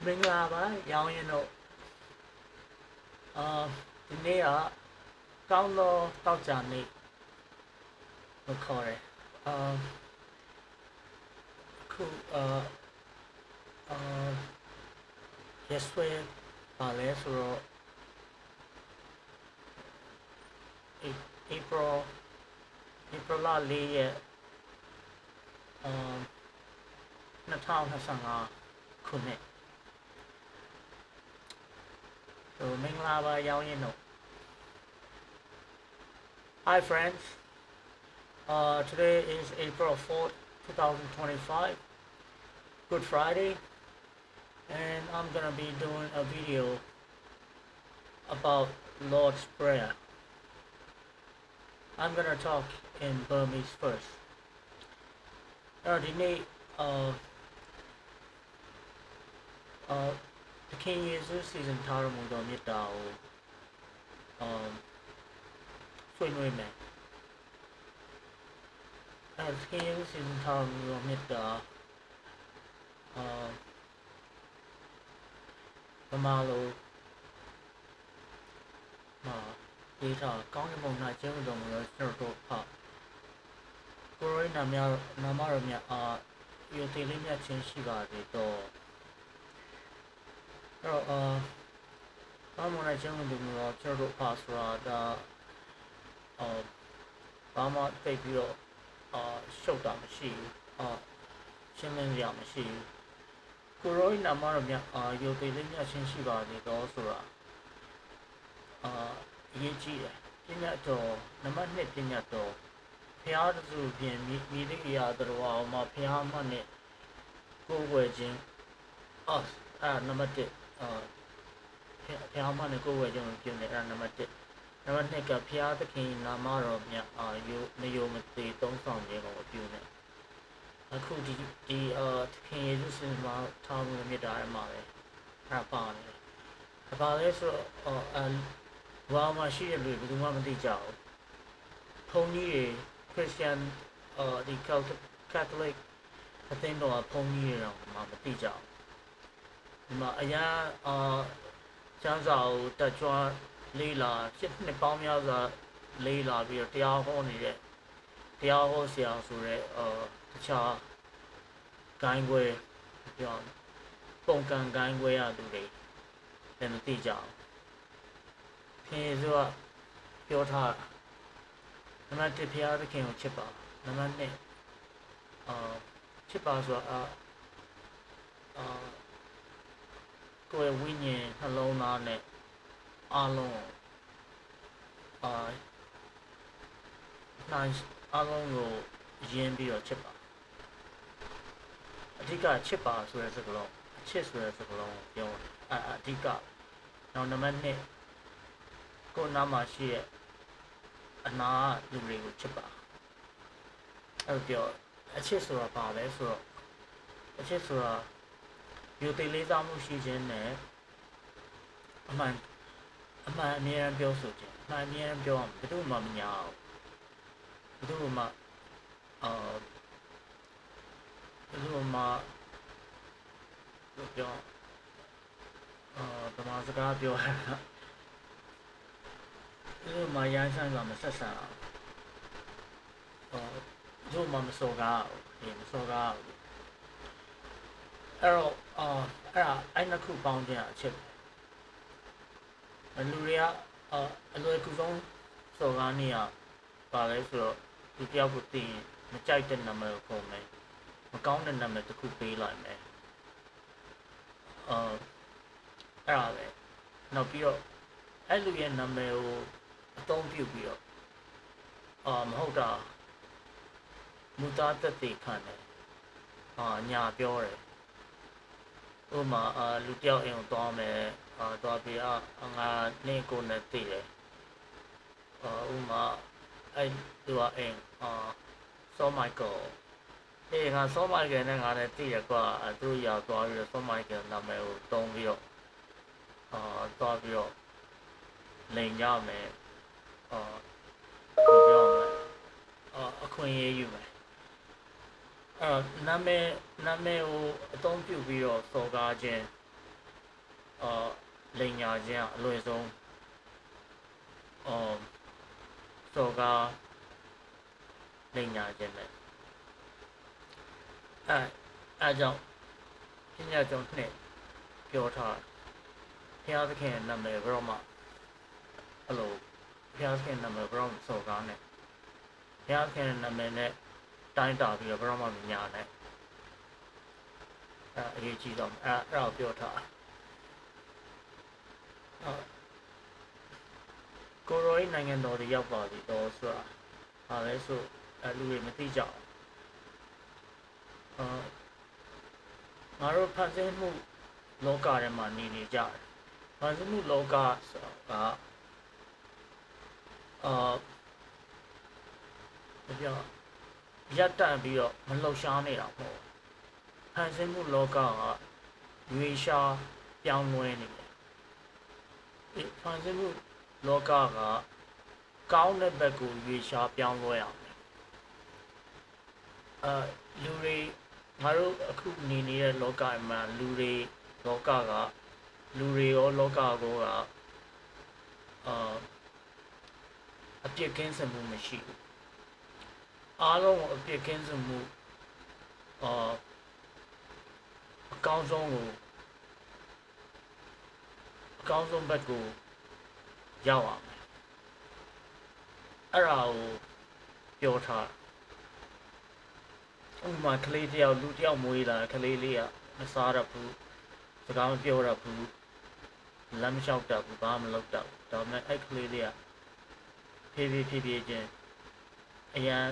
မင်္ဂလာပါရောင်းရင်တို့ဒီနေ့ကကောင်းသောတောက်ကြနေ့လို့ခေါ်တယ်အခုရက်ဆွဲပါလဲဆိုတော့ April လ4ရက်2025ခုနှစ်မင်္ဂလာပါရောင်းရင်တို့ Hi friends, today is April 4th, 2025, Good Friday, and I'm gonna be doing a video about Lord's Prayer. I'm gonna talk in Burmese first. The King Jesus season Tara Mudo Mitao Swing Women. The King Jesus season Tara Mudo Mita Mamalo Data County Mona Jimdom Circle Park. Corey Namaramia are Utilimia Chinshiba de door. I'm gonna jump into the turtle pass rod. Bama take your showdown machine, Shimming Yam machine. Kuroi Namaramia are Utilimia Chinshiba de Dosura. Yechi, Pinato, Namane Pinato. Piazzu Media, the Wama Piamane, go wedging us. Number 1 ဖျားမနဲ့ကိုယ်ဝဲကြောင့်ပြုနေအဲ့နံပါတ်1နံပါတ်2ကဖျားသခင်နာမတော်မြတ်မယုံမသေးသုံးဆောင်ခြင်းကိုပြုနေအခုဒီသခင်ယေရှုရှင်မှာထောင်းမြတ်တာမှာပဲအဲ့ပါနေဘာလဲဆိုတော့ဘာမှရှိရလို့ဘယ်သူမှမသိကြဘူးဘုန်းကြီးတွေ Christian ဒီ Catholic အသိတော်ဘုန်းကြီးတွေတော့မသိကြဘူးဒီမှာအရာကျမ်းစာကိုတက်ကြွလေးလာနှစ်ပေါင်းများစွာလေးလာပြီးတော့တရားဟောနေတဲ့တရားဟောဆရာဆိုတဲ့တခြားဂိုင်းခွဲပြောပုံကံဂိုင်းခွဲရသူတွေလည်းမသိကြဘူးခင်ယေရှုကပြောထားနံပါတ်1ဖျားသခင်ကိုချစ်ပါနံပါတ်2ချစ်ပါဆိုတာကိုယ်ဝိညာဉ်နှလုံးသားနဲ့အားလုံးအားလုံးကိုယဉ်ပြီးတော့ချစ်ပါအဓိကချစ်ပါဆိုတဲ့စကားလုံးအချစ်ဆိုတဲ့စကားလုံးပြောအဓိကနောက်နံပါတ်2ကိုယ်နာမှာရှိရဲ့အနာလူတွေကိုချစ်ပါအဲ့ပြောအချစ်ဆိုတာဘာလဲဆိုတော့အချစ်ဆိုတာယူသေးလေးစားမှုရှိခြင်းနဲ့အမှန်အမြဲတမ်းပြောဆိုခြင်းအမြဲတမ်းပြောအောင်ဘယ်သူမှမညာအောင်ဘယ်သူမှပြောဓမ္မစကားပြောတာဘယ်သူမှရိုင်းဆိုင်ကမဆက်ဆံအောင်ဘယ်သူမှမစော်ကားဘူးမစော်ကားဘူးအဲ့တော့အဲ့နှစ်ခုပေါင်းခြင်းအချက်လူတွေကအလွယ်ကူဆုံးစော်ကားနေရပါလဲဆိုတော့ဒီတယောက်ကိုသိရင်မကြိုက်တဲ့နာမည်ကိုခေါ်မယ်မကောင်းတဲ့နာမည်တစ်ခုပေးလိုက်မယ်အဲ့ဒါပဲနောက်ပြီးတော့အဲ့လူရဲ့နာမည်ကိုအသုံးပြုပြီးတော့မဟုတ်တာမူသားသက်သေခံတယ်ညာပြောတယ်ဥမာလူတယောက်အိမ်ကိုသွားမယ်သွားပြီးငါနင့်ကိုနဲ့သိတယ်ဥမာအဲ့သူကအိမ်ဆောမိုက်ကယ်ငါဆောမိုက်ကယ်နဲ့ငါနဲ့သိရကွာသူရောက်သွားပြီးတော့ဆောမိုက်ကယ်နာမည်ကိုတုံးပြီးတော့သွားပြီးတော့လိန်ကြမယ်ပြောမယ်အခွင့်အရေးယူမယ်နာမည်ကိုအသုံးပြုပြီးတော့စော်ကားခြင်း လိန်ညာခြင်းအလွယ်ဆုံးစော်ကားလိန်ညာခြင်းပဲအဲကြောင့်ပညာကျောင်းနှစ်ပြောထားဘုရားသခင်နာမည်ဘယ်တော့မှအဲ့လိုဘုရားသခင်နာမည်ဘယ်တော့မှစော်ကားနဲ့ဘုရားသခင်နာမည်နဲ့တိုင်းတာပြီးတော့ဘယ်တော့မှမညာနဲ့အရေးကြီးတော့အဲ့ဒါပြောထားကိုရိုင်းနိုင်ငံတော်တွေရောက်ပါပြီတော့ဆိုတာဟာလဲဆိုလူတွေမသိကြအောင်ငါတို့ဖန်ဆင်းမှုလောကထဲမှာနေကြတယ်ဖန်ဆင်းမှုလောကဆိုတာပြောရပ်တန့်ပြီးတော့မလှုပ်ရှားနေတာပေါ့ဖန်ဆင်းမှုလောကကရွေရှားပြောင်းလဲနေတယ်ဖန်ဆင်းမှုလောကကကောင်းတဲ့ဘက်ကိုရွေရှားပြောင်းလဲအောင်လူတွေငါတို့အခုနေနေတဲ့လောကမှာလူတွေလောကကလူတွေရောလောကကောကအပြစ်ကင်းစင်မှုမရှိဘူးအားလုံးအပြစ်ကင်းစင်မှုအကောင်းဆုံးဘက်ကိုရောက်အောင်အဲ့ဒါကိုပြောထားဥပမာကလေးတယောက်လူတယောက်မွေးလာကလေးလေးကမစားရဘူးစကားမပြောရဘူးလမ်းမလျှောက်တတ်ဘူးဘာမှမလုပ်တတ်ဘူးဒါပေမဲ့အဲ့ကလေးလေးကဖြည်းဖြည်းချင်းအရန်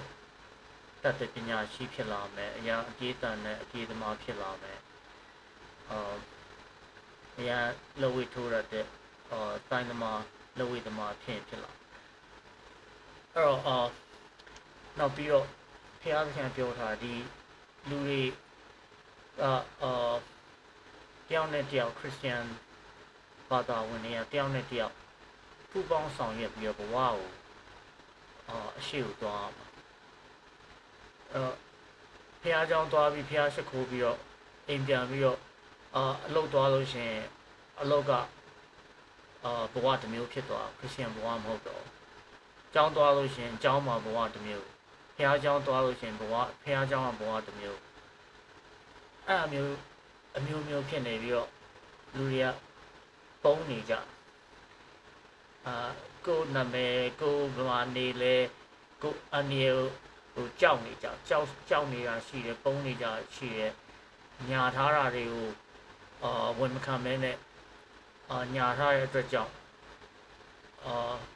တတ်တဲ့ပညာရှိဖြစ်လာမယ်အရန်အပြေးတန်နဲ့အပြေးသမားဖြစ်လာမယ်အရန်လက်ဝဲထိုးရတဲ့တိုင်းသမားလက်ဝဲသမားဖြစ်လာအဲ့တော့နောက်ပြီးတော့ဘုရားသခင်ပြောထားဒီလူတွေတယောက်နဲ့တယောက်ခရစ်ယာန်ဘာသာဝင်တွေကတယောက်နဲ့တယောက်ပူးပေါင်းဆောင်ရွက်ပြီးတော့ဘဝကိုအရှိကိုသွားမှာဘုရားကျောင်းသွားပြီးဘုရားရှိခိုးပြီးတော့အိမ်ပြန်ပြီးတော့အလုပ်သွားလို့ရှိရင်အလုပ်ကဘဝတစ်မျိုးဖြစ်သွားခရစ်ယာန်ဘဝမဟုတ်တော့ကျောင်းသွားလို့ရှိရင်ကျောင်းမှာဘဝတစ်မျိုးဘုရားကျောင်းသွားလို့ရှိရင်ဘုရားကျောင်းကဘဝတစ်မျိုးအဲ့အမျိုးဖြစ်နေပြီးတော့လူတွေကပုံနေကြကိုနာမည်ကိုဘဝနေလေကိုအနေဟိုကြောက်နေကြကြောက်နေတာရှိတယ်ပုံနေကြရှိတယ်ညာထားတာတွေကိုဝန်မခံမဲနဲ့ညာထားတဲ့အတွက်ကြောင့်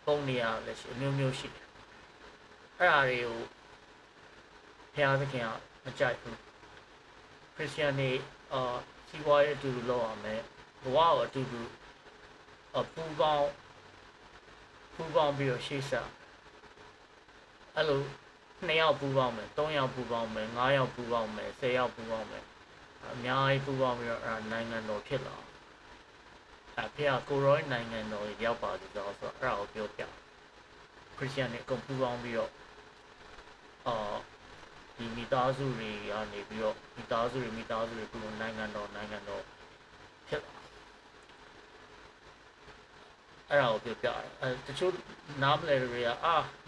ပုံနေရလည်းရှိအမျိုးရှိတယ်အဲ့ဒါတွေကိုဘုရားသခင်ကမကြိုက်ဘူးခရစ်ယာန်တွေစီးပွားရေးအတူတူလုပ်အောင်မယ်ဘဝကိုအတူတူပူပေါင်းပြီးတော့ရှေ့ဆက်အဲ့လို2ယောက်ပူပေါင်းမယ်3ယောက်ပူပေါင်းမယ်5ယောက်ပူပေါင်းမယ်10ယောက်ပူပေါင်းမယ်အများကြီးပူပေါင်းပြီးတော့နိုင်ငံတော်ဖြစ်လာဘုရားကိုရောနိုင်ငံတော်ရောက်ပါစေတော့ဆိုတော့အဲ့ဒါကိုပြောပြခရစ်ယာန်တွေအကုန်ပူပေါင်းပြီးတော့ဒီမိသားစုတွေကနေပြီးတော့မိသားစုတွေပူနိုင်ငံတော်ဖြစ်လာအဲ့ဒါကိုပြောပြတချို့နားမလည်တွေက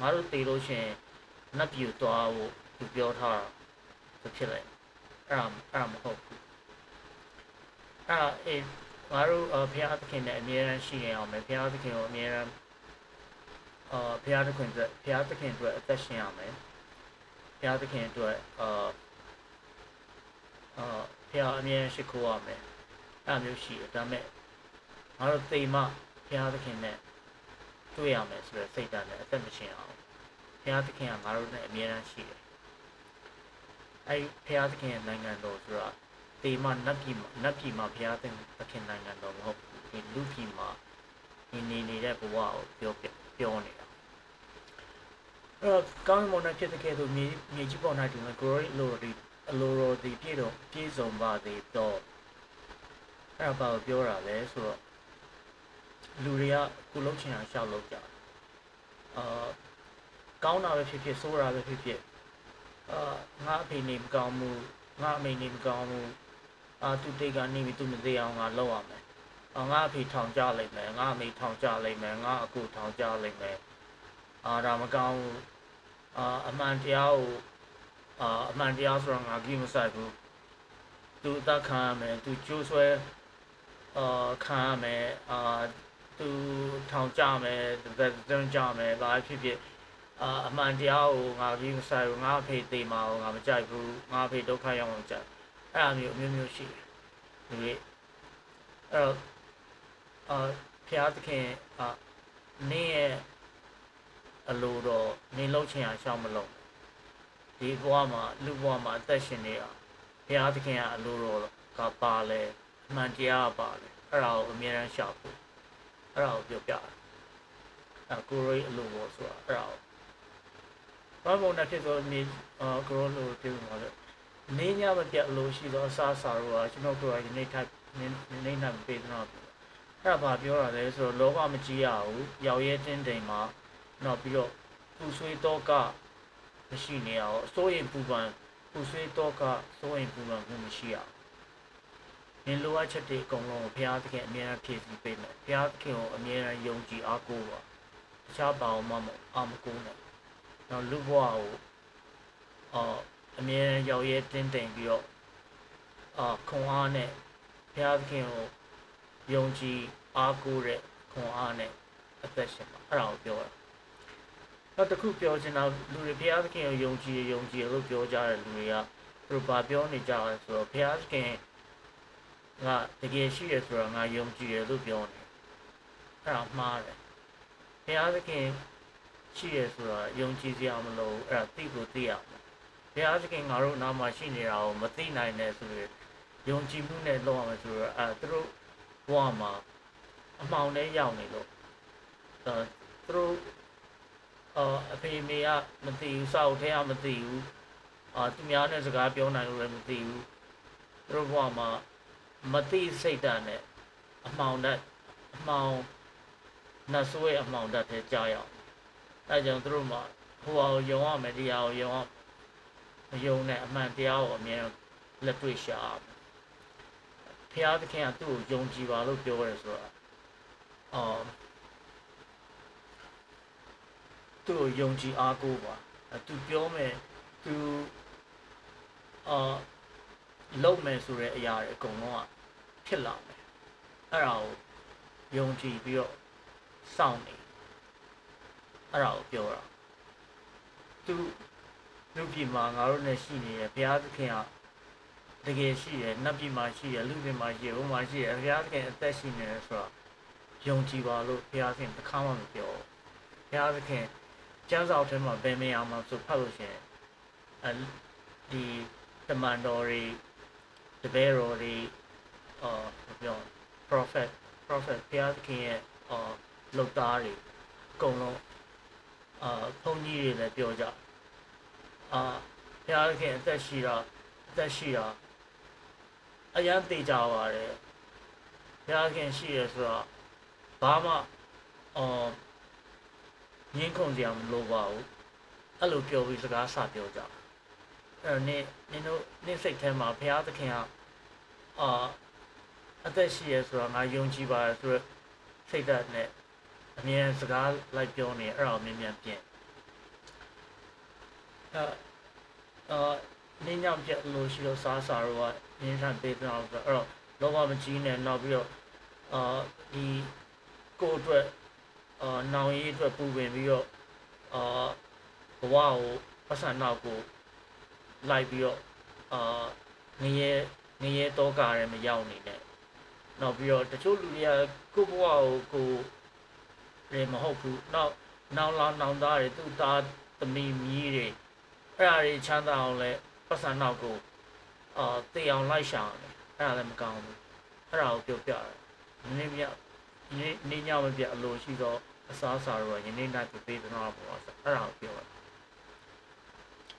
ငါတို့တည်လို့ရှိရင်နတ်ပြည်သွားဖို့သူပြောထားတာဖြစ်လိုက်အဲ့ဒါမဟုတ်ဘူးငါတို့ဘုရားသခင်နဲ့အမြဲတမ်းရှိနေအောင်မယ်ဘုရားသခင်ကိုအမြဲတမ်းဘုရားသခင်အတွက်အသက်ရှင်ရမယ်ဘုရားသခင်အတွက်ဘုရားအမြဲရှိခိုးရမယ်အဲ့မျိုးရှိတယ်ဒါပေမဲ့ငါတို့တိမ်မဘုရားသခင်နဲ့တွေ့ရမယ်ဆိုတော့စိတ်ဓာတ်နဲ့အသက်မရှင်အောင်ဘုရားသခင်ကငါတို့နဲ့အမြဲတမ်းရှိတယ်အဲ့ဘုရားသခင်ရဲ့နိုင်ငံတော်ဆိုတာတိမ်မနတ်ပြည်မှာဘုရားသခင်နိုင်ငံတော်မဟုတ်ဘူးဒီလူပြည်မှာနေနေတဲ့ဘဝကိုပြောနေတာကောင်းမွန်တဲ့ဖြစ်တဲ့ကဲဆိုမြေကြီးပေါ်၌ဒီမှာ glory အလိုတော်ဒီပြည့်စုံပါသေးတော့အဲ့ဒါဘာကိုပြောတာလဲဆိုတော့လူတွေကကုလုံးချင်အောင်ရှောက်လုပ်ကြကောင်းတာပဲဖြစ်ဖြစ်ဆိုးတာပဲဖြစ်ဖြစ်ငါအဖေနေမကောင်းဘူးငါအမေနေမကောင်းဘူးသူတိတ်ကနေပြီးသူမသေးအောင်ငါလုပ်ရမယ် ငါအဖေထောင်ကြလိမ့်မယ်ငါအမေထောင်ကြလိမ့်မယ်ငါအကူထောင်ကြလိမ့်မယ်ဒါမကောင်းဘူးအမှန်တရားကိုအမှန်တရားဆိုတော့ငါကြီးမဆိုင်ဘူးသူအသက်ခံရမယ်သူကျိုးဆွဲခံရမယ်သူထောင်ကြမယ်တွန်းကြမယ်ဘာဖြစ်ဖြစ်အမှန်တရားကိုငါကြီးမဆိုင်ဘူးငါအဖေတေးမှာငါမကြိုက်ဘူးငါအဖေဒုက္ခရောက်အောင်ကြိုက်အဲ့အမျိုးရှိတယ်ဒီအဲ့တော့ဖျားသခင်နင်းရဲ့အလိုတော့နင်းလုံးချင်အောင်ရှောင်းမလုံးဒီဘဝမှာလူဘဝမှာအသက်ရှင်နေတာဘုရားသခင်ကအလိုတော်ကပါလဲအမှန်တရားပါလဲအဲ့ဒါကိုအမြဲတမ်းရှောက်ဖို့အဲ့ဒါကိုပြောပြတယ်ကိုရိုးအလိုပေါ်ဆိုတာအဲ့ဒါကိုဘာမှမဖြစ်ဆိုနေကိုရိုးလိုပြောမှာလေနေညမပြတ်လို့ရှိတော့အစားစားတော့ကျွန်တော်တို့ကဒီနေ့ထိုက်နေနိုင်ပေးတော့အဲ့ဒါဘာပြောရလဲဆိုတော့လောကမကြည့်ရဘူးရောက်ရဲတင်းတိမ်မှာနောက်ပြီးတော့ပူဆွေးတော့ကမရှိနေရအောင်စိုးရင်ပူပန်ပူဆွေးတော့ကစိုးရင်ပူပန်မှုမရှိရအောင်နင်လိုအပ်ချက်တွေအကုန်လုံးကိုဘုရားသခင်အမြဲတမ်းဖြည့်ဆည်းပေးမယ်ဘုရားသခင်ကိုအမြဲတမ်းယုံကြည်အားကိုးပါတခြားဘာမှမကိုးနဲ့နောက်လူဘဝကိုအမြဲတမ်းရောက်ရဲတင်းတိမ်ပြီးတော့ခွန်အားနဲ့ဘုရားသခင်ကိုယုံကြည်အားကိုးတဲ့ခွန်အားနဲ့အသက်ရှင်ပါအဲ့ဒါကိုပြောတာနောက်တစ်ခုပြောချင်တာလူတွေဘုရားသခင်ကိုယုံကြည်လို့ပြောကြတဲ့လူတွေကသူတို့ဘာပြောနေကြလဲဆိုတော့ဘုရားသခင်ကတကယ်ရှိရဆိုတော့ငါယုံကြည်တယ်လို့ပြောနေအဲ့ဒါမှားတယ်ဘုရားသခင်ရှိရဆိုတော့ယုံကြည်စရာမလိုအဲ့ဒါသိကိုသိရမယ်ဘုရားသခင်ငါတို့နားမှာရှိနေတာကိုမသိနိုင်တဲ့ဆိုရယုံကြည်မှုနဲ့လုပ်ရမယ်ဆိုတော့သူတို့ဘဝမှာအမှောင်ထဲရောက်နေလို့သူတို့အဖေမေကမသိဘူးစောက်ထဲကမသိဘူးသူများနဲ့စကားပြောနိုင်လို့လည်းမသိဘူးသူတို့ဘဝမှာမသိစိတ်ဓာတ်နဲ့အမှောင်နတ်ဆိုးရဲ့အမှောင်ဓာတ်ထဲကြာရောက်အဲကြောင့်သူတို့မှာဟိုဟာကိုယုံရမယ်တရားကိုယုံရမယုံနဲ့အမှန်တရားကိုအမြဲလက်တွေ့ရှာရမယ်ဘုရားသခင်ကသူ့ကိုယုံကြည်ပါလို့ပြောရဲဆိုတာသူ့ကိုယုံကြည်အားကိုးပါသူပြောမယ်သူလုပ်မယ်ဆိုတဲ့အရာတွေအကုန်လုံးကဖြစ်လာမယ်အဲ့ဒါကိုယုံကြည်ပြီးတော့စောင့်နေအဲ့ဒါကိုပြောတာသူလူပြည်မှာငါတို့နဲ့ရှိနေရဘုရားသခင်ကတကယ်ရှိတယ်နတ်ပြည်မှာရှိတယ်လူပြည်မှာရှိတယ်ဘုမှာရှိတယ်ဘုရားသခင်အသက်ရှိနေတယ်ဆိုတော့ယုံကြည်ပါလို့ဘုရားသခင်တစ်ခါမှမပြောဘူးဘုရားသခင်ကျမ်းစာထဲမှာဘယ်နေရာမှာဆိုဖတ်လို့ရှိရင်ဒီတမန်တော်တွေတပည့်တော်တွေပြော prophet ဘုရားသခင်ရဲ့လုပ်သားတွေအကုန်လုံးဘုန်းကြီးတွေလည်းပြောကြဘုရားသခင်အသက်ရှိတာအရန်သိကြပါတယ်ဘုရားသခင်ရှိရဆိုတော့ဘာမှငင်းခုန်စရာမလိုပါဘူးအဲ့လိုပြောပြီးစကားစပြောကြအဲ့တော့နင်တို့စိတ်ထဲမှာဘုရားသခင်ကအသက်ရှိရဆိုတော့ငါယုံကြည်ပါတယ်ဆိုတော့စိတ်ဓာတ်နဲ့အမြဲစကားလိုက်ပြောနေအဲ့ဒါကိုမြင်ပြင်နင်းညောင်ပြက်လို့ရှိလို့စားတော့ကနင်းထန်ပေးတော့ဆိုတော့လောဘမကြီးနဲ့နောက်ပြီးတော့ဒီကိုအတွက်နောင်ရေးအတွက်ပူပင်ပြီးတော့ဘဝကိုပတ်စံနောက်ကိုလိုက်ပြီးတော့ငရဲတော့ကားရဲမရောက်နေနဲ့နောက်ပြီးတော့တချို့လူတွေကကိုဘဝကိုလည်းမဟုတ်ဘူးနောင်သားတွေသူ့သားသမီးမြည်တွေအဲ့ဒါတွေချမ်းသာအောင်လဲပတ်စံနောက်ကိုတေအောင်လိုက်ရှာတယ်အဲ့ဒါလည်းမကောင်းဘူးအဲ့ဒါကိုပြောပြတယ်နေ့ညမပြတ်အလိုရှိတော့အစားအစာတော့ယနေ့နိုင်ပေးသနာပေါ့အဲ့ဒါကိုပြောတယ်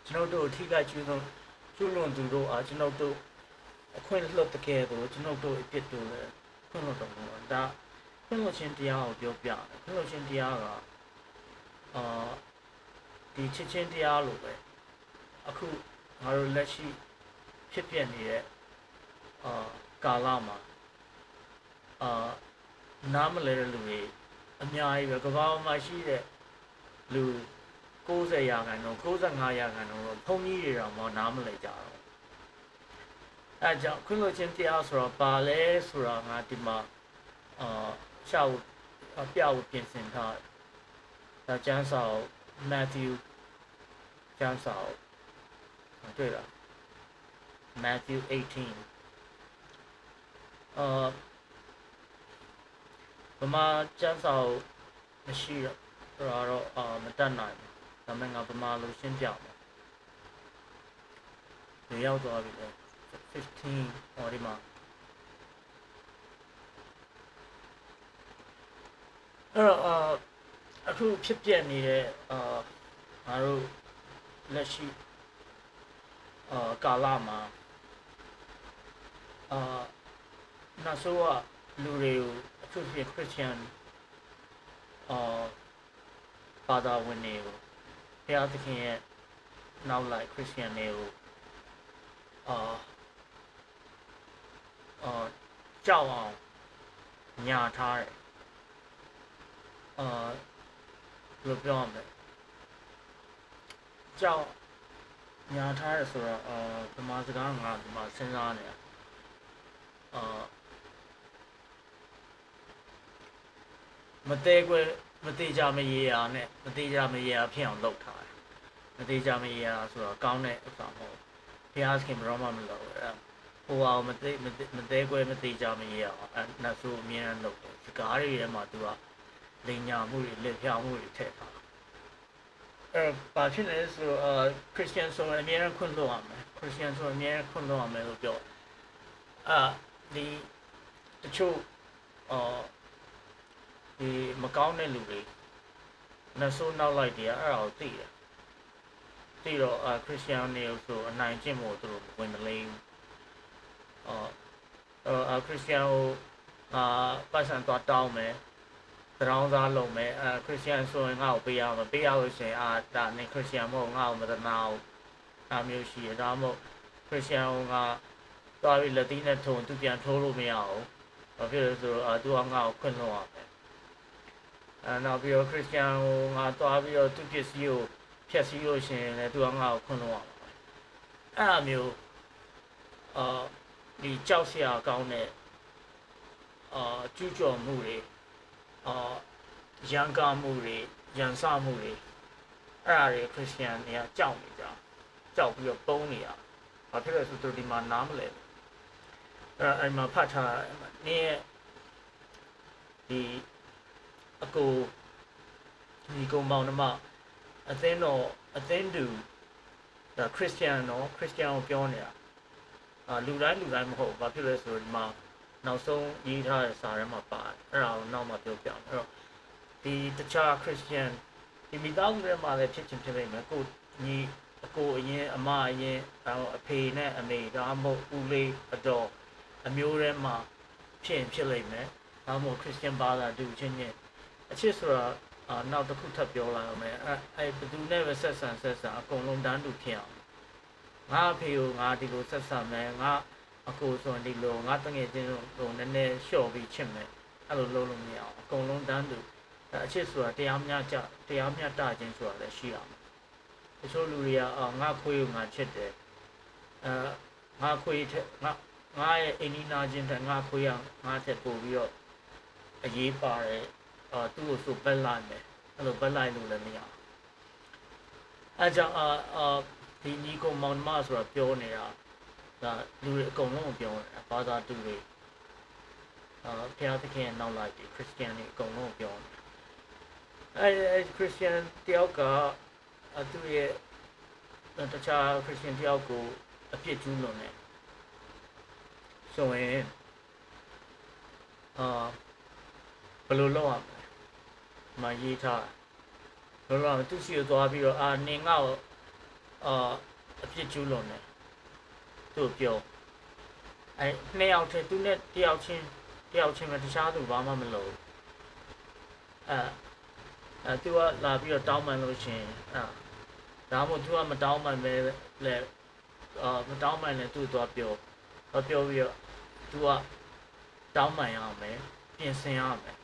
ကျွန်တော်တို့ထိခိုက်ကျူးလွန်သူတို့အားကျွန်တော်တို့အခွင့်လွတ်တကယ်တော့ကျွန်တော်တို့အပြစ်တို့လည်းခွင့်လွတ်တော့ဘူးဒါခွင့်လွတ်ခြင်းတရားကိုပြောပြတယ်ခွင့်လွတ်ခြင်းတရားကဒီချစ်ချင်းတရားလိုပဲအခုငါတို့လက်ရှိဖြစ်ပြနေတဲ့ကာလမှာ နားမလဲတဲ့လူတွေအများကြီးပဲကမ္ဘာပေါ်မှာရှိတဲ့လူ90ရာခိုင်နှုန်း95ရာခိုင်နှုန်းတော့ဘုံကြီးတွေတော့မနားမလဲကြတော့အဲကြောင့်ခွင့်လွှတ်ခြင်းတရားဆိုတော့ပါလဲဆိုတော့ငါဒီမှာရှောက်ပြဖို့ပြင်ဆင်ထားဒါကျမ်းစာ Matthew ကျမ်းစာတွေ့လား Matthew 18ဗမာကျမ်းစာမရှိတော့မတတ်နိုင်ဘူးဒါပေမဲ့ငါဗမာလိုရှင်းပြမယ်ဒီရောက်သွားပြီလေ15ဟောဒီမှာအဲ့တော့အခုဖြစ်ပြနေတဲ့ငါတို့လက်ရှိကာလမှာနောက်ဆုံးကလူတွေကိုအထူးဖြင့် Christian ဘာသာဝင်တွေကိုဘုရားသခင်ရဲ့နောက်လိုက် Christian တွေကိုကြောက်အောင်ညာထားတယ်ဘယ်လိုပြောရမလဲကြောက်ညာထားတယ်ဆိုတော့ဗမာစကားငါဒီမှာစဉ်းစားနေတာမသေးကြမရေရာနဲ့မသေးကြမရေရာဖြစ်အောင်လုပ်ထားတယ်မသေးကြမရေရာဆိုတော့ကောင်းတဲ့ဥစ္စာမဟုတ်ဘုရားသခင်ဘယ်တော့မှမလုပ်ဟိုအောင်မသေးကွယ်မသေးကြမရေရာနတ်ဆိုအမြဲတမ်းလုပ်တယ်စကားတွေထဲမှာသူကလိန်ညာမှုတွေလက်ဖြောင်းမှုတွေထည့်ထားဘာဖြစ်လဲဆိုChristian ဆိုအမြဲတမ်းခွင့်လွှတ်ရမယ် Christian ဆိုအမြဲတမ်းခွင့်လွှတ်ရမယ်လို့ပြောဒီတချို့ဒီမကောင်းတဲ့လူတွေနတ်ဆိုးနောက်လိုက်တယ်အဲ့ဒါကိုသိတယ်သိတော့Christian တွေဆိုအနိုင်ကျင့်ဖို့သူတို့ဝင်မလိမ့်Christian ကိုပတ်စံသွားတောင်းမယ်တောင်းစားလုံးမယ်Christian ဆိုရင်ငါ့ကိုပေးရမယ်ပေးရလို့ရှိရင်ဒါနဲ့ Christian မဟုတ်ငါ့ကိုမတနာဘူးဒါမျိုးရှိတယ်ဒါမှမဟုတ် Christian ကိုငါသွားပြီးလက်သီးနဲ့ထုံသူပြန်ထိုးလို့မရဘူးဘာဖြစ်လဲဆိုတော့သူကငါ့ကိုခွင့်လွှတ်ရမယ်နောက်ပြီးတော့ Christian ကိုငါသွားပြီးတော့သူပစ္စည်းကိုဖျက်ဆီးလို့ရှိရင်လည်းသူကငါ့ကိုခွင့်လွှတ်ရမယ်အဲ့လိုမျိုးဒီကြောက်စရာကောင်းတဲ့ကျူးကျော်မှုတွေရန်ကားမှုတွေရန်စမှုတွေအဲ့ဒါတွေခရစ်ယာန်တွေကကြောက်နေကြကြောက်ပြီးတော့ပုံးနေရဘာဖြစ်လဲဆိုတော့ဒီမှာနားမလဲအဲ့မှာဖတ်ထားနင်းရဲ့ဒီအကိုဒီကောင်မောင်နှမအသင်းတူဒါခရစ်ယာန်ကိုပြောနေတာလူတိုင်းမဟုတ်ဘာဖြစ်လဲဆိုတော့ဒီမှာနောက်ဆုံးရေးထားတဲ့စာထဲမှာပါတယ်အဲ့ဒါကိုနောက်မှပြောပြမယ်အဲ့တော့ဒီတခြား Christian ဒီမိသားစုထဲမှာလည်းဖြစ်လိမ့်မယ်ကိုညီအကိုအရင်အမအရင်အဖေနဲ့အမေဒါမှမဟုတ်ဦးလေးအတော်အမျိုးထဲမှာဖြစ်လိမ့်မယ်ဒါမှမဟုတ် Christian ဘာသာတူချင်းအချစ်ဆိုတာနောက်တစ်ခုထပ်ပြောလာအောင်မယ်အဲ့ဘယ်သူနဲ့ပဲဆက်ဆံအကုန်လုံးတန်းတူဖြစ်အောင်ငါအဖေကိုငါဒီလိုဆက်ဆံမယ်ငါအကိုဆိုရင်ဒီလိုငါတငယ်ချင်းတို့နည်းနည်းလျှော့ပြီးချစ်မယ်အဲ့လိုလုပ်လို့မရအောင်အကုန်လုံးတန်းတူအချစ်ဆိုတာတရားမျှတခြင်းဆိုတာလည်းရှိအောင်တချို့လူတွေကငါခွေးကိုငါချစ်တယ်ငါခွေးထက်ငါရဲ့အိမ်နီးနားချင်းထက်ငါခွေးအောင်ငါထက်ပို့ပြီးတော့အရေးပါတယ်သူ့ကိုဆိုပက်လိုက်မယ်အဲ့လိုပက်လိုက်လို့လည်းမရအောင်အဲ့ကြောင့်ဒီညီကောင်မောင်နှမဆိုတာပြောနေတာဒါလူတွေအကုန်လုံးကိုပြောနေတာဘာသာတူတွေဘုရားသခင်ရဲ့နောက်လိုက်တွေခရစ်ယာန်တွေအကုန်လုံးကိုပြောနေတာအဲ့ခရစ်ယာန်တယောက်ကသူ့ရဲ့တခြားခရစ်ယာန်တယောက်ကိုအပြစ်ကျူးလွန်တယ်ဆိုရင်ဘယ်လိုလုပ်ရမလဲမရေးထားဘယ်လိုလုပ်သူစီကိုသွားပြီးတော့နင်ငါ့ကိုအပြစ်ကျူးလွန်တယ်သူ့ပြောနှစ်ယောက်တည်းသူနဲ့တယောက်ချင်းပဲတခြားသူဘာမှမလုပ်သူကလာပြီးတော့တောင်းပန်လို့ရှိရင်ဒါမှမဟုတ်သူကမတောင်းပန်ပဲလဲမတောင်းပန်လဲသူ့သွားပြောပြီးတော့သူကတောင်းပန်ရအောင်ပဲပြ ပြင်ဆင်ရမယ်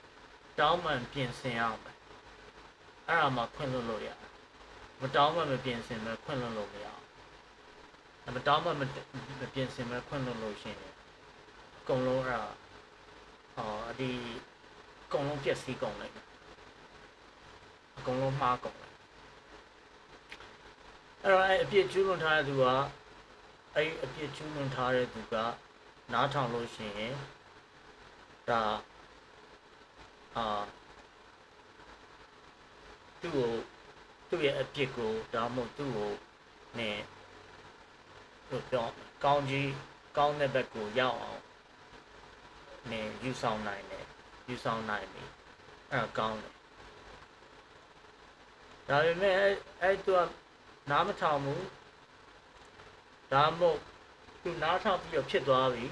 တောင်းမှန်ပြင်ဆင်ရမယ်အဲ့ဒါမှခွင့်လွှတ်လို့ရတယ်မတောင်းမှမပြင်ဆင်ပဲခွင့်လွှတ်လို့မရဘူးမတောင်းမှမပြင်ဆင်ပဲခွင့်လွှတ်လို့ရှိရင်အကုန်လုံးအဲ့ဒါဒီအကုန်လုံးပျက်စီးကုန်လိုက်မယ်အကုန်လုံးမှားကုန်လိုက်အဲ့တော့အဲ့အပြစ်ကျူးလွန်ထားတဲ့သူကအဲ့အပြစ်ကျူးလွန်ထားတဲ့သူကနားထောင်လို့ရှိရင်ဒါသူ့ရဲ့အပြစ်ကိုဒါမှမဟုတ်သူ့ကိုနဲ့လို့ပြောကောင်းတဲ့ဘက်ကိုရောက်အောင်နဲ့ယူဆောင်နိုင်ပြီအဲ့ဒါကောင်းတယ်ဒါပေမဲ့အဲ့သူကနားမထောင်ဘူးဒါမှမဟုတ်သူနားထောင်ပြီးတော့ဖြစ်သွားပြီ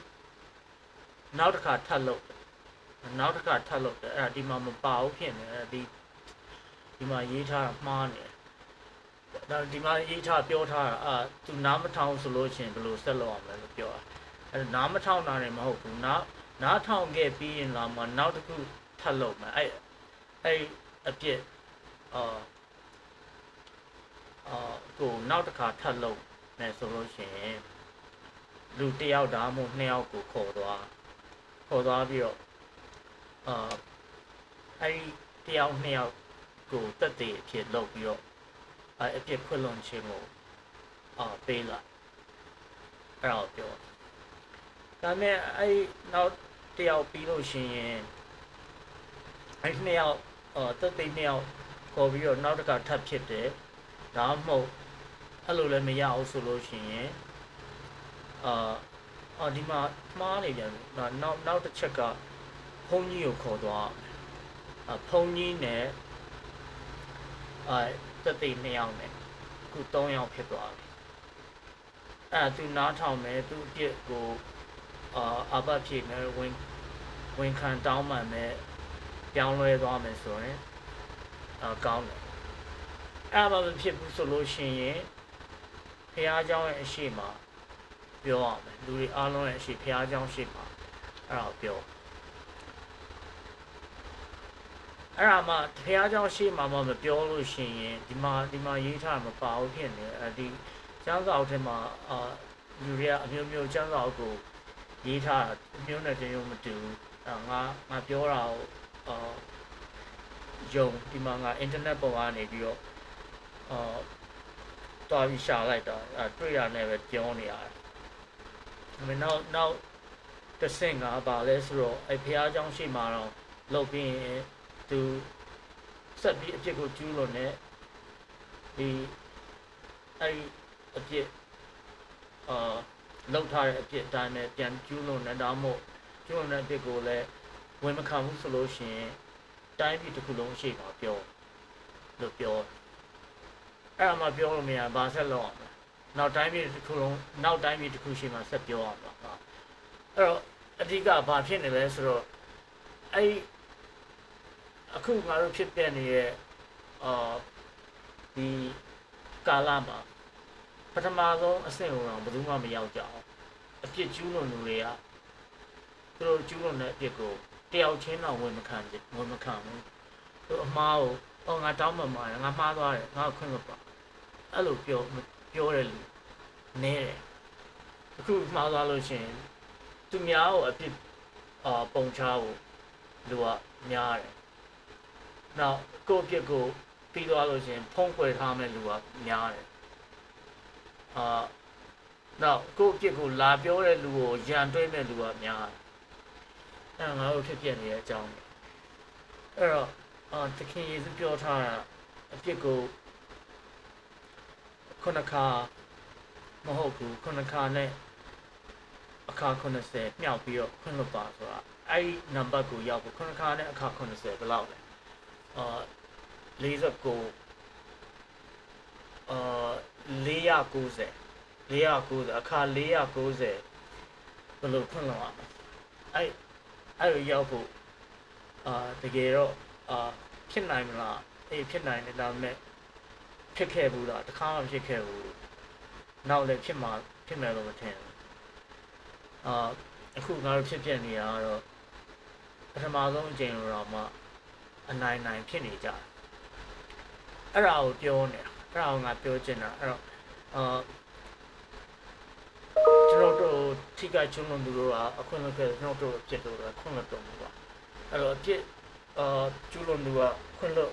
နောက်တစ်ခါထပ်လုပ်တယ်အဲ့ဒါဒီမှာမပါဘူးဖြစ်နေတယ်ဒီမှာရေးထားတာမှားနေတယ်ဒါဒီမှာရေးထားပြောထားတာသူနားမထောင်ဆိုလို့ရှိရင်ဘယ်လိုဆက်လုပ်အောင်လဲလို့ပြောတာအဲ့နားမထောင်တာလည်းမဟုတ်ဘူးနားထောင်ခဲ့ပြီးရင်လာမှနောက်တစ်ခုထပ်လုပ်မယ်အဲ့အပြစ်ကိုနောက်တစ်ခါထပ်လုပ်မယ်ဆိုလို့ရှိရင်လူတစ်ယောက်ဒါမှမဟုတ်နှစ်ယောက်ကိုခေါ်သွားပြီးတော့အဲ့ဒီတစ်ယောက်နှစ်ယောက်ကိုတက်တည်အဖြစ်လုပ်ပြီးတော့အပြစ်ခွင့်လွှတ်ခြင်းကိုပေးလာအဲ့ဒါကိုပြောဒါပေမဲ့အဲ့နောက်တစ်ယောက်ပြီးလို့ရှိရင်အဲ့နှစ်ယောက်တက်တည်နှစ်ယောက်ခေါ်ပြီးတော့နောက်တစ်ခါထပ်ဖြစ်တယ်ဒါမှမဟုတ်အဲ့လိုလည်းမရအောင်ဆိုလို့ရှိရင်ဒီမှာမှားနေပြန်နောက်တစ်ချက်ကဘုန်းကြီးကိုခေါ်သွားဘုန်းကြီးနဲ့တက်သိ2ယောက်နဲ့အခု3ယောက်ဖြစ်သွားပြီအဲ့သူနားထောင်မယ်သူအပြစ်ကိုအဘဖြစ်နေဝင်ခံတောင်းမှန်နဲ့ပြောင်းလဲသွားမယ်ဆိုရင်ကောင်းတယ်အဲ့ဘာမဖြစ်ဘူးဆိုလို့ရှိရင်ဖះเจ้าရဲ့အရှိမပြောရမယ်လူတွေအားလုံးရဲ့အရှိဖះเจ้าရှိမှာအဲ့ဒါပြောအဲ့ဒါမှဘုရားကျောင်းရှိမှမပြောလို့ရှိရင်ဒီမှာရေးထားမပါဘူးဖြစ်နေဒီကျမ်းစာအုပ်ထဲမှာလူတွေကအမျိုးမျိုးကျမ်းစာအုပ်ကိုရေးထားတာအမျိုးနဲ့တမျိုးမတူဘူးငါပြောတာကိုယုံဒီမှာငါအင်တာနက်ပေါ်ကနေပြီးတော့တွားပြီးရှာလိုက်တာတွေ့ရနဲ့ပဲပြောနေရတယ်ဒါပေမဲ့နောက်တစ်ဆင့်ကပါလဲဆိုတော့ဘုရားကျောင်းရှိမှတော့လုပ်ပြီးရင်သူဆက်ပြီးအပြစ်ကိုကျူးလွန်နေအဲ့အပြစ်လောက်ထားတဲ့အပြစ်အတိုင်းနဲ့ပြန်ကျူးလွန်နေတာမို့ကျူးလွန်တဲ့အပြစ်ကိုလည်းဝင်မခံဘူးဆိုလို့ရှိရင်တိုင်းပြည်တစ်ခုလုံးရှိမှာပြောလို့ပြောအဲ့အမှပြောလို့မရဘာဆက်လုပ်အောင်လဲနောက်တိုင်းပြည်တစ်ခုလုံးနောက်တိုင်းပြည်တစ်ခုရှိမှဆက်ပြောအောင်ပါအဲ့တော့အဓိကဘာဖြစ်နေလဲဆိုတော့အဲ့အခုငါတို့ဖြစ်ပြနေတဲ့ဒီကာလမှာပထမဆုံးအဆင့်ကိုတော့ဘယ်သူမှမရောက်ကြအောင်အပြစ်ကျူးလွန်သူတွေကသူတို့ကျူးလွန်တဲ့အပြစ်ကိုတယောက်ချင်းတော့ဝန်မခံဘူးသူအမားကိုငါတောင်းမှမှာငါမှားသွားတယ်ငါခွင့်မပါအဲ့လိုပြောတယ်လူနဲတယ်အခုမှားသွားလို့ရှိရင်သူများကိုအပြစ်ပုံချဖို့လူကများတယ်နောက်ကိုယ့်အပြစ်ကိုပြီးသွားလို့ရှိရင်ဖုံးကွယ်ထားမဲ့လူကများတယ်နောက်ကိုယ့်အပြစ်ကိုလာပြောတဲ့လူကိုရန်တွဲမဲ့လူကများတယ်အဲ့ငါတို့ဖြစ်ပြနေတဲ့အကြောင်းအဲ့တော့သခင်ယေရှုပြောထားတာအပြစ်ကိုခုနခါမဟုတ်ဘူးခုနခါနဲ့အခါ90မြောက်ပြီးတော့ခွင့်လွှတ်ပါဆိုတာအဲ့ဒီနံပါတ်ကိုရောက်ဖို့ခုနခါနဲ့အခါ90ဘယ်လောက်လဲ49490အခါ490ဘယ်လိုခွင့်လွှတ်ရမလဲအဲ့လိုရောက်ဖို့တကယ်တော့ဖြစ်နိုင်မလားဖြစ်နိုင်တယ်ဒါပေမဲ့ဖြစ်ခဲ့ဘူးလားတခါမှဖြစ်ခဲ့ဘူးနောက်လည်းဖြစ်မယ်လို့မထင်ဘူးအခုငါတို့ဖြစ်ပြနေရတော့ ထမဆုံးအကြိမ်တော့မှအနိုင်ဖြစ်နေကြအဲ့ဒါကိုပြောနေတာအဲ့ဒါကိုငါပြောချင်တာအဲ့တော့ကျွန်တော်တို့ထိခိုက်ချုံလုံးသူတို့ကအခွင့်အရေးကျွန်တော်တို့ဖြစ်လို့ခွင့်လွှတ်တော်မူပါအဲ့တော့အဖြစ်ကျူးလွန်သူကခွင့်လွှတ်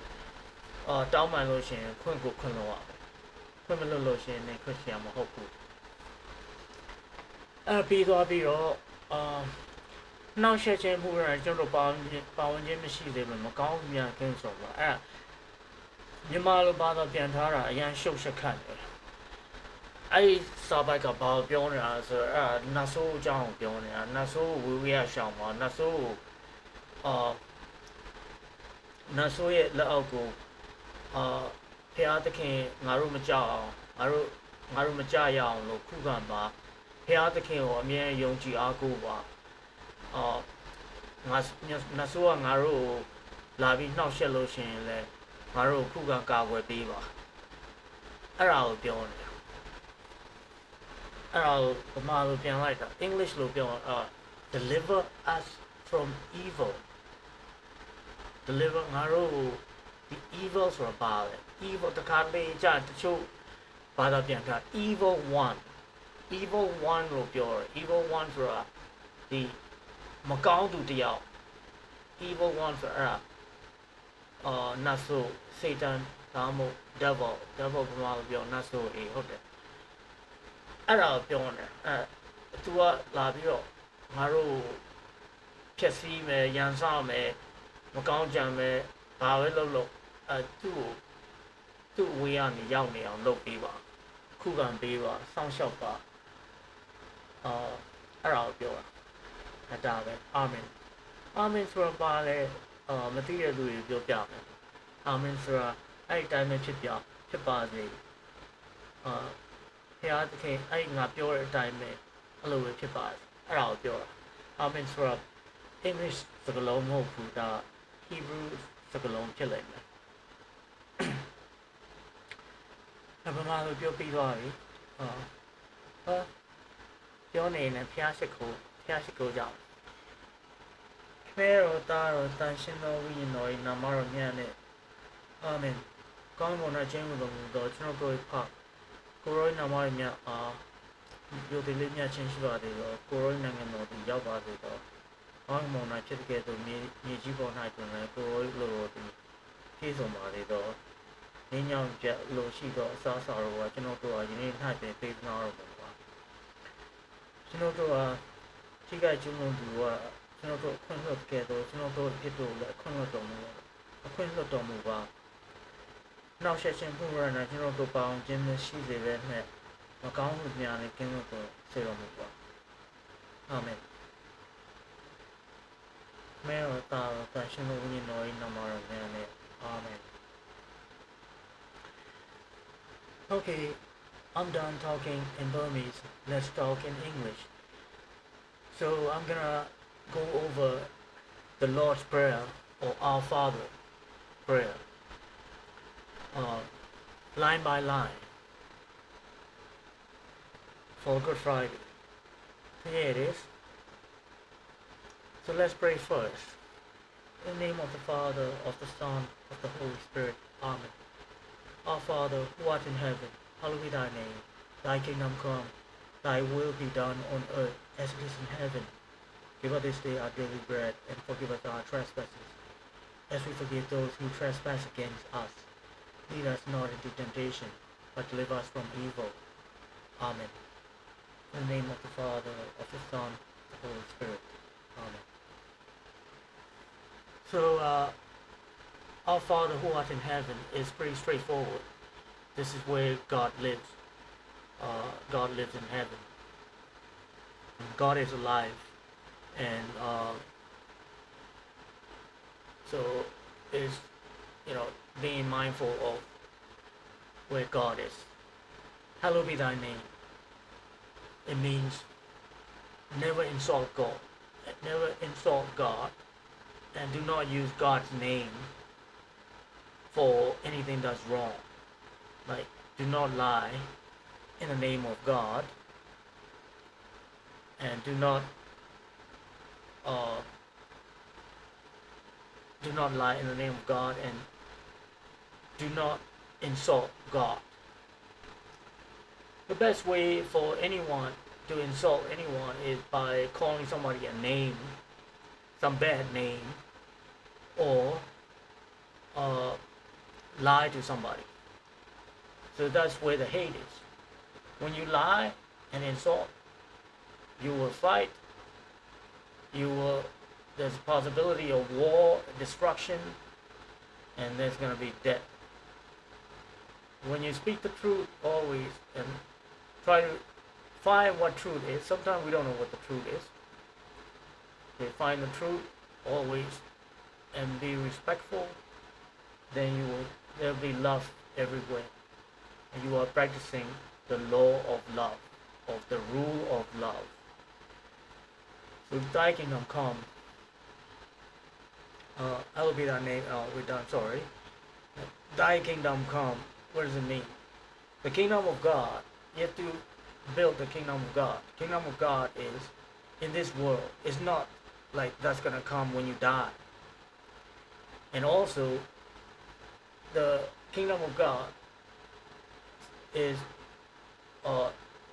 တောင်းပန်လို့ရှိရင်ခွင့်ကိုခွင့်လွှတ်ရခွင့်မလွှတ်လို့ရှိရင်ခရစ်ယာန်မဟုတ်ဘူးအဲ့ပြီးသွားပြီးတော့နောက်ဆက်ချင်းမှုရကျွန်တော်ပါဝင်ခြင်းမရှိသေးဘူးမကောင်းမြန်ကင်းဆိုတော့အဲ့မြန်မာလိုဘာသာပြန်ထားတာအရန်ရှုပ်ရှက်ခတ်တယ်အဲ့စာပိုက်ကဘာပြောနေတာဆိုတော့နတ်ဆိုးအကြောင်းပြောနေတာနတ်ဆိုးဝေဝေးရရှောင်းပါနတ်ဆိုးနတ်ဆိုးရဲ့လက်အောက်ကိုဖျားသခင်ငါတို့မကြောက်အောင်ငါတို့မကြရအောင်လို့ခုခံပါဖျားသခင်ကိုအမြဲယုံကြည်အားကိုးပါငါနတ်ဆိုးကငါတို့လာပြီးနှောက်ယှက်လို့ရှိရင်လည်းငါတို့ခုခံကာကွယ်ပေးပါအဲ့ဒါကိုပြောနေတာအဲ့ဒါကိုဗမာလိုပြန်လိုက်တာ English လိုပြောdeliver us from evil deliver ငါတို့ the evil ဆိုတာပါလေ evil တခါလေကြတချို့ဘာသာပြန်တာ evil one လို့ပြောတယ် evil one ဆိုတာဒီမကောင်းသူတယောက် evil one ဆိုတာနတ်ဆိုး Satan ဒါမှမဟုတ် devil ဘယ်မှာပြောနတ်ဆိုးဟုတ်တယ်အဲ့ဒါကိုပြောနေသူကလာပြီးတော့ငါတို့ဖြက်စီးမယ်ရန်ဆောင်မယ်မကောင်းကြံမယ်ဘာပဲလုပ်လို့သူ့ဝေးကနေရောက်နေအောင်လုပ်ပေးပါခုခံပေးပါစောင့်ရှောက်ပါအဲ့ဒါကိုပြောတာဒါပဲအာမင်ဆိုတာပါလေမသိတဲ့လူတွေပြောပြမယ်အာမင်ဆိုတာအဲ့ဒီတိုင်းပဲဖြစ်ပါစေဘုရားသခင်အဲ့ငါပြောတဲ့အတိုင်းပဲအဲ့လိုပဲဖြစ်ပါစေအဲ့ဒါကိုပြောတာအာမင်ဆိုတာ English စကားလုံးမဟုတ်ဘူးဒါ Hebrew စကားလုံးဖြစ်လိမ့်မယ်ဗမာလိုပြောပြီးသွားပြီပြောနေရင်ဖျားရှိခိုးကြောင့်မဲတော်သားတော်တန်ရှင်တော်ဝိညာဉ်တော်၏နာမတော်မြတ်နဲ့အာမင်ကောင်းမွန်တဲ့ခြင်းကိုတော်မူသောကျွန်တော်တို့ဖကိုရိုနာမတော်မြတ်ယုတ်တိလေးမြတ်ချင်းရှိပါသေးသောကိုရိုနိုင်ငံတော်သည်ရောက်ပါစေသောကောင်းမွန်တဲ့ဖြစ်တဲ့သို့မြေကြီးပေါ်၌တွင်လည်းကိုရိုလိုသည်ပြည့်စုံပါသေးသောငြိမ်းချမ်းပြလိုရှိသောအစားအစာတော်ကကျွန်တော်တို့ယနေ့၌ပင်ပေးနာတော်မူပါကျွန်တော်တို့ထိခိုက်ကျူးလွန်သူကကျွန်တော်တို့ခွင့်လွှတ်ခဲ့သောကျွန်တော်တို့ဖြစ်တို့လည်းခွင့်လွှတ်တော်မူပါနောက်ဆက်ရှင်မှုရတဲ့ကျွန်တော်တို့ပေါင်းခြင်းမရှိစေဘဲနဲ့မကောင်းမှုများနဲ့ကင်းလွတ်တော်စေတော်မူပါအာမင်မဲတော်တာတန်ရှင်တော်ဝိညာဉ်တော်၏နာမတော်နဲ့ Amen. Okay, I'm done talking in Burmese. Let's talk in English. So I'm gonna go over the Lord's Prayer or Our Father prayer, line by line, for Good Friday. Here it is. So let's pray first. In the name of the Father, of the Son, of the Holy Spirit. Amen. Our Father, who art in heaven, hallowed be thy name. Thy kingdom come, thy will be done on earth as it is in heaven. Give us this day our daily bread, and forgive us our trespasses, as we forgive those who trespass against us. Lead us not into temptation, but deliver us from evil. Amen. In the name of the Father, of the Son, of the Holy Spirit. Amen. So, our Father who art in heaven is pretty straightforward. This is where God lives. God lives in heaven. God is alive, and so is being mindful of where God is. Hallowed be thy name. It means never insult God. Never insult God, and do not use God's name for anything that's wrong. Like, do not lie in the name of God, and do not do not lie in the name of God, and do not insult God. The best way for anyone to insult anyone is by calling somebody a name, some bad name, or lie to somebody. So that's where the hate is. When you lie and insult, you will fight. There's a possibility of war, destruction, and there's going to be death. When you speak the truth always and try to find what truth is, sometimes we don't know what the truth is. They find the truth always and be respectful, then there'll be love everywhere. And you are practicing the law of love, of the rule of love. So thy kingdom come. I will be that name. We're done. Sorry. Thy kingdom come. What does it mean? The kingdom of God. You have to build the kingdom of God. The kingdom of God is in this world. It's not like that's gonna come when you die. And also, the kingdom of God is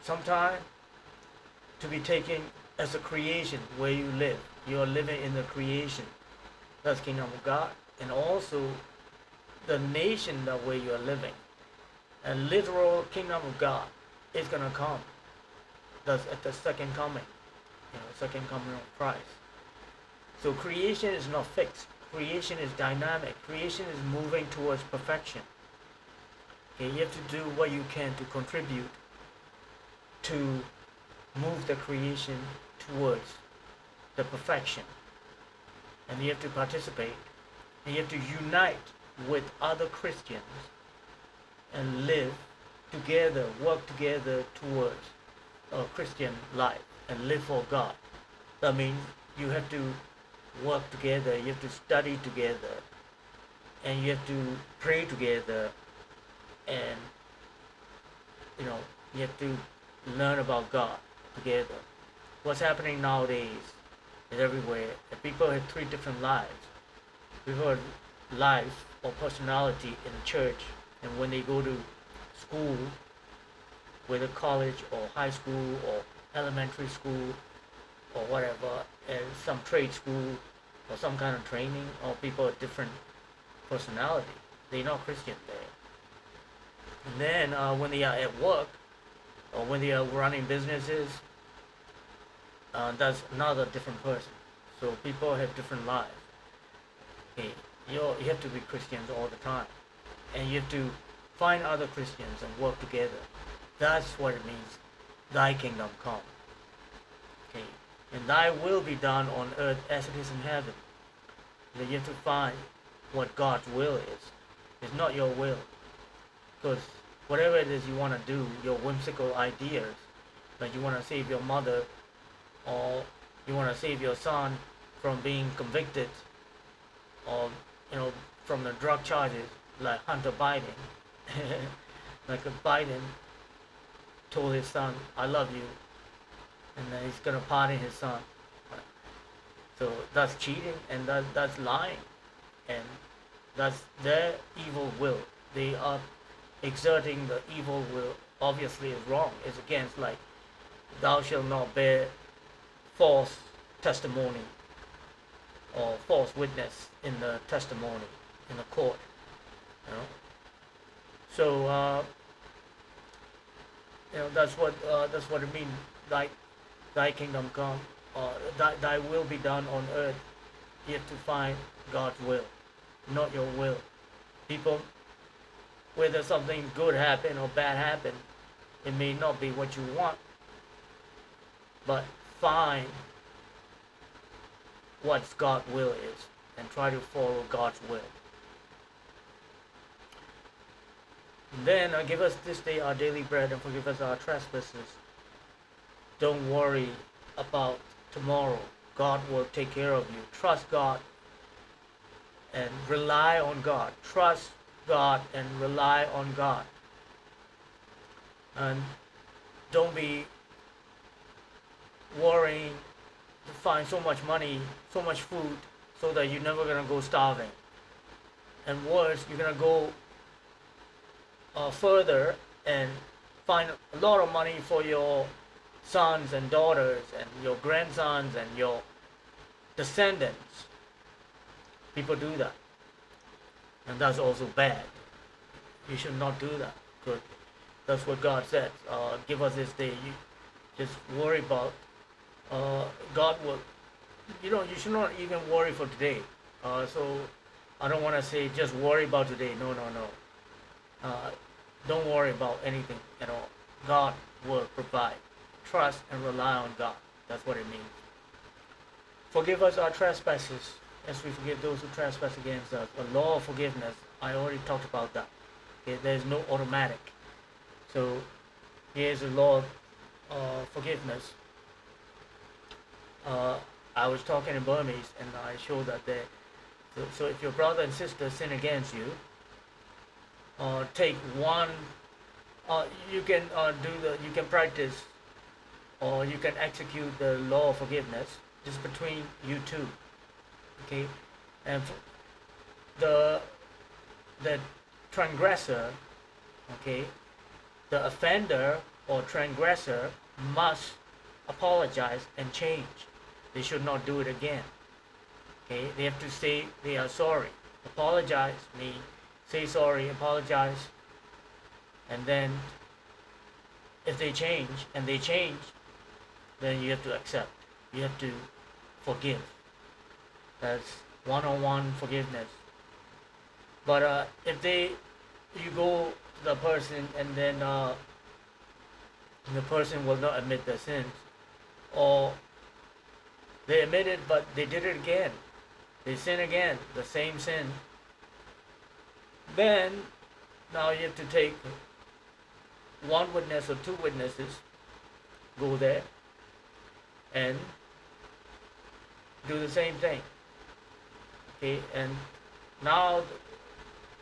sometime to be taken as a creation where you live. You are living in the creation. That's kingdom of God. And also the nation that where you are living. A literal kingdom of God is gonna come. That's at the second coming. Second coming of Christ. So creation is not fixed. Creation is dynamic. Creation is moving towards perfection. Okay, you have to do what you can to contribute to move the creation towards the perfection. And you have to participate. And you have to unite with other Christians and live together, work together towards a Christian life and live for God. That means you have to work together, you have to study together, and you have to pray together, and you have to learn about God together. What's happening nowadays is everywhere. People have three different lives. People have life or personality in the church, and when they go to school, whether college or high school or elementary school or whatever, and some trade school or some kind of training, or people with different personality. They're not Christian there. And then when they are at work or when they are running businesses, that's another different person. So people have different lives. Okay, you have to be Christians all the time, and you have to find other Christians and work together. That's what it means. Thy kingdom come. Okay, and thy will be done on earth as it is in heaven. Then you have to find what God's will is. It's not your will. Because whatever it is you want to do, your whimsical ideas, like you want to save your mother, or you want to save your son from being convicted, or from the drug charges, like Hunter Biden. Like Biden told his son, "I love you," and then he's gonna pardon his son. So that's cheating, and that's lying, and that's their evil will. They are exerting the evil will. Obviously, is wrong. It's against, like, thou shalt not bear false testimony or false witness in the testimony in the court. So that's what it means. Thy kingdom come, thy will be done on earth. You have to find God's will, not your will. People, whether something good happen or bad happen, it may not be what you want, but find what God's will is and try to follow God's will. And then give us this day our daily bread, and forgive us our trespasses. Don't worry about tomorrow. God will take care of you. Trust God and rely on God. Trust God and rely on God. And don't be worrying to find so much money, so much food, so that you're never gonna go starving. And worse, you're gonna go further and find a lot of money for your sons and daughters and your grandsons and your descendants. People do that, and that's also bad. You should not do that. Because that's what God said. Give us this day. You just worry about. God will. You should not even worry for today. So I don't want to say just worry about today. No, no, no. Don't worry about anything at all. God will provide. Trust and rely on God. That's what it means. Forgive us our trespasses as we forgive those who trespass against us. The law of forgiveness, I already talked about that. Okay, there's no automatic. So here's the law of forgiveness. I was talking in Burmese and I showed that there. So if your brother and sister sin against you, take one. You can you can practice, or you can execute the law of forgiveness just between you two. Okay, and the transgressor, okay, the offender or transgressor must apologize and change. They should not do it again. Okay, they have to say they are sorry. Apologize means say sorry, apologize, and then if they change, then you have to accept. You have to forgive. That's one-on-one forgiveness. But if you go to the person and then the person will not admit their sins, or they admit it but they did it again, they sin again, the same sin, then now you have to take one witness or two witnesses, go there and do the same thing. Okay, and now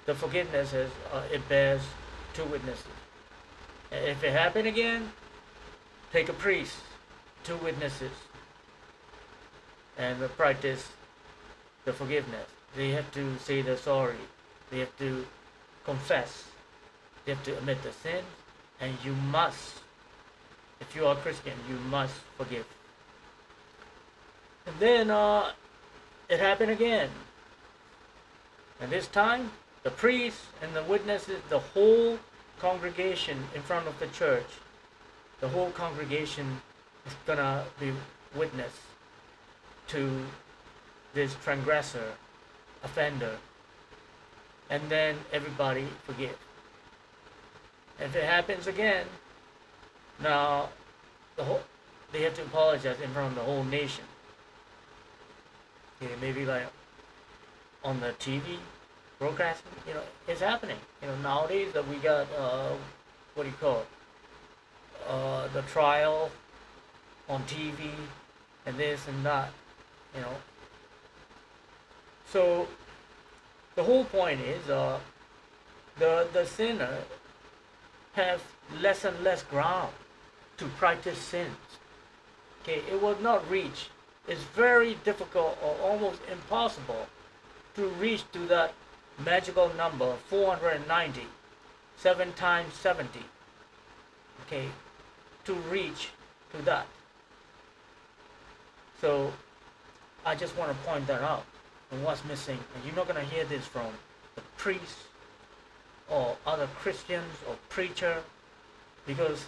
the forgiveness is it bears two witnesses. And if it happen again, take a priest, two witnesses, and practice the forgiveness. They have to say they're sorry. They have to confess. They have to admit the sin, and you must, if you are a Christian, you must forgive. And then it happened again. And this time, the priest and the witnesses, the whole congregation in front of the church, the whole congregation is gonna be witness to this transgressor, offender, and then everybody forgive. If it happens again, now they have to apologize in front of the whole nation. Okay, maybe like on the TV broadcasting, it's happening. Nowadays that we got what do you call it? The trial on TV and this and that. So the whole point is the sinner have less and less ground to practice sins. Okay, it will not reach. It's very difficult or almost impossible to reach to that magical number 490, 7 times 70. Okay, to reach to that. So I just want to point that out and what's missing. And you're not going to hear this from the priest or other Christians or preacher, because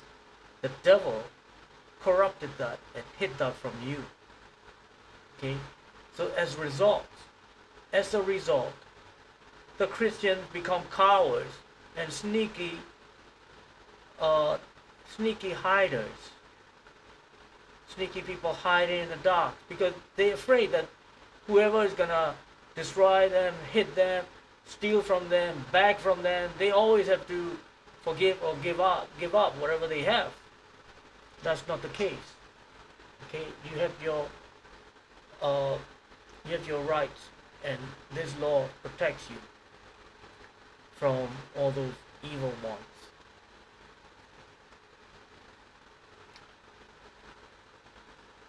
the devil corrupted that and hid that from you. Okay, so as a result, the Christians become cowards and sneaky hiders. Sneaky people hiding in the dark because they're afraid that whoever is gonna destroy them, hit them, steal from them, beg from them, they always have to forgive or give up whatever they have. That's not the case. Okay, you have your rights, and this law protects you from all those evil ones.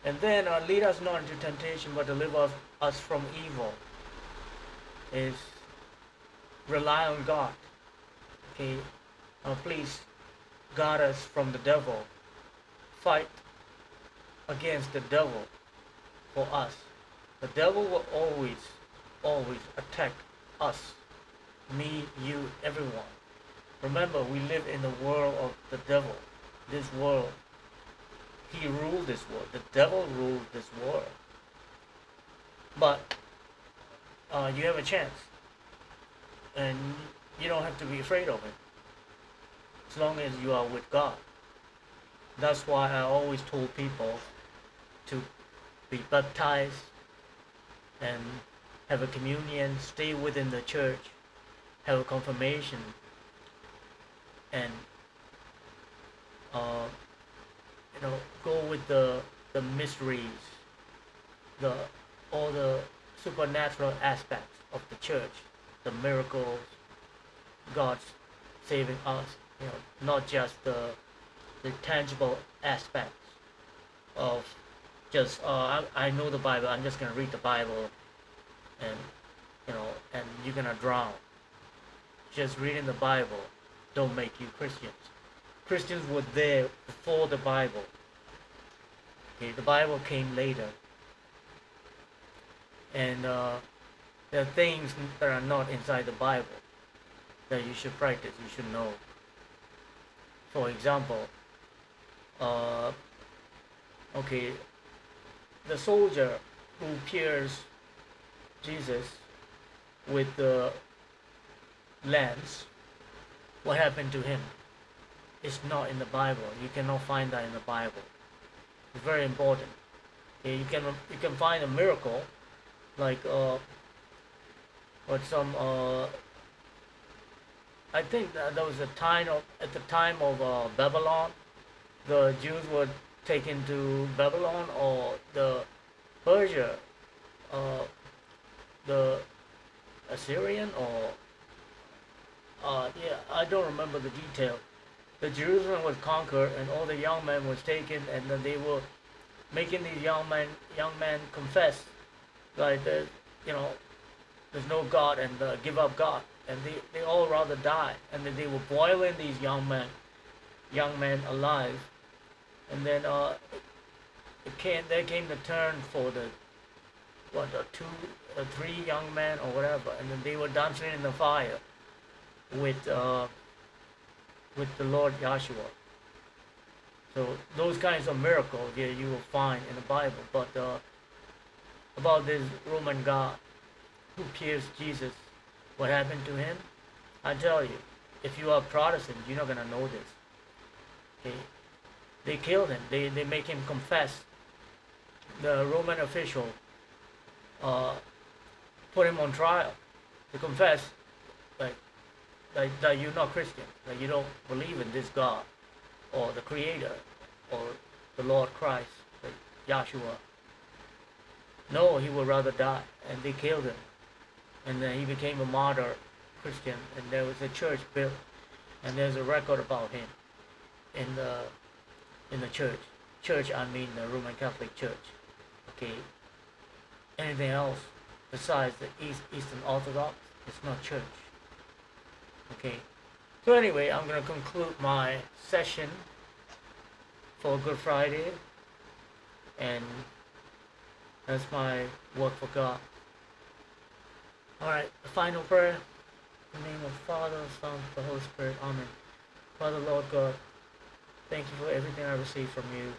And then lead us not into temptation, but deliver us from evil is rely on God. Okay, please guard us from the devil. Fight against the devil for us. The devil will always attack us, me, you, everyone. Remember, we live in the world of the devil. This world, he ruled this world. The devil ruled this world. But you have a chance, and you don't have to be afraid of it, as long as you are with God. That's why I always told people to be baptized and have a communion, stay within the church, have a confirmation, and go with the mysteries, the all the supernatural aspects of the church, the miracles, God's saving us. Not just the tangible aspects of just I know the Bible. I'm just gonna read the Bible, and and you're gonna drown. Just reading the Bible don't make you Christians. Christians were there before the Bible. Okay, the Bible came later, and there are things that are not inside the Bible that you should practice. You should know. For example, okay, the soldier who pierced Jesus with the lance, what happened to him? It's not in the Bible. You cannot find that in the Bible. It's very important. Okay, you can find a miracle, like some I think that there was a time at the time of Babylon, the Jews were taken to Babylon or the Persia, the Assyrian or I don't remember the detail. The Jerusalem was conquered and all the young men was taken, and then they were making these young men confess like there's no God and give up God, and they all rather die, and then they were boiling these young men alive, and then there came the turn for the three young men or whatever, and then they were dancing in the fire with the Lord Yahshua. So those kinds of miracles, you will find in the Bible. But about this Roman God who pierced Jesus, what happened to him? I tell you, if you are Protestant, you're not gonna know this. Okay, they killed him. They make him confess. The Roman official put him on trial to confess, that you're not Christian, that you don't believe in this God, or the Creator, or the Lord Christ, like Yahshua. No, he would rather die, and they killed him. And then he became a martyr Christian, and there was a church built, and there's a record about him in the church. Church, I mean the Roman Catholic Church. Okay. Anything else besides the Eastern Orthodox, it's not church. Okay. So anyway, I'm gonna conclude my session for Good Friday, and that's my work for God. Alright, the final prayer. In the name of Father, Son, the Holy Spirit. Amen. Father, Lord God, thank you for everything I received from you.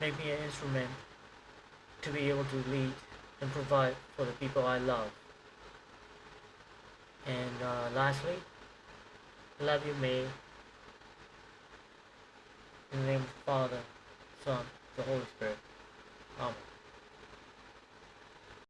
Make me an instrument to be able to lead and provide for the people I love. And lastly, love you, May. In the name of the Father, Son, the Holy Spirit.